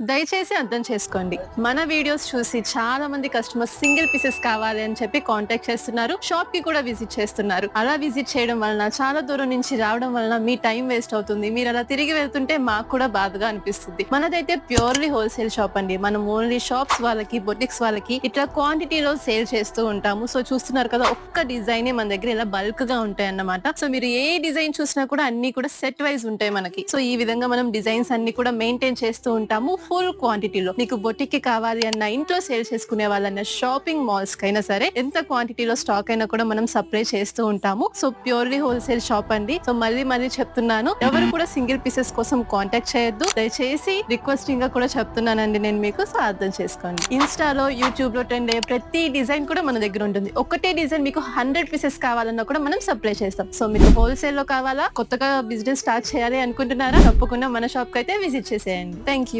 దయచేసి అర్థం చేసుకోండి. మన వీడియోస్ చూసి చాలా మంది కస్టమర్స్ సింగిల్ పీసెస్ కావాలి అని చెప్పి కాంటాక్ట్ చేస్తున్నారు. షాప్ కి కూడా విజిట్ చేస్తున్నారు. అలా విజిట్ చేయడం వలన చాలా దూరం నుంచి రావడం వలన మీ టైం వేస్ట్ అవుతుంది. మీరు అలా తిరిగి వెళ్తుంటే మాకు కూడా బాధగా అనిపిస్తుంది. మనదైతే ప్యూర్లీ హోల్సేల్ షాప్ అండి. మనం ఓన్లీ షాప్స్ వాళ్ళకి, బొటిక్స్ వాళ్ళకి ఇట్లా క్వాంటిటీలో సేల్ చేస్తూ ఉంటాము. సో చూస్తున్నారు కదా, ఒక్క డిజైన్ మన దగ్గర ఇలా బల్క్ గా ఉంటాయి అన్నమాట. సో మీరు ఏ డిజైన్ చూసినా కూడా అన్ని కూడా సెట్ వైజ్ ఉంటాయి మనకి. సో ఈ విధంగా మనం డిజైన్స్ అన్ని కూడా మెయింటైన్ చేస్తూ ఉంటాము ఫుల్ క్వాంటిటీలో. మీకు బొటిక్ కి కావాలి అన్న, ఇంట్లో సేల్ చేసుకునే వాళ్ళన్న, షాపింగ్ మాల్స్ కైనా సరే ఎంత క్వాంటిటీలో స్టాక్ అయినా కూడా మనం సప్లై చేస్తూ ఉంటాము. సో ప్యూర్లీ హోల్సేల్ షాప్ అండి. సో మళ్ళీ చెప్తున్నాను, ఎవరు కూడా సింగిల్ పీసెస్ కోసం కాంటాక్ట్ చేయొద్దు. దయచేసి రిక్వెస్టింగ్ గా కూడా చెప్తున్నానండి నేను మీకు. సో అర్థం చేసుకోండి. ఇన్స్టాలో, యూట్యూబ్ లో ట్రెండ్ అయ్యే ప్రతి డిజైన్ కూడా మన దగ్గర ఉంటుంది. ఒకటే డిజైన్ మీకు 100 పీసెస్ కావాలన్నా కూడా మనం సప్లై చేస్తాం. సో మీకు హోల్సేల్ లో కావాలా, కొత్తగా బిజినెస్ స్టార్ట్ చేయాలి అనుకుంటున్నారా, తప్పకుండా మన షాప్ కి అయితే విజిట్ చేసేయండి. Thank you.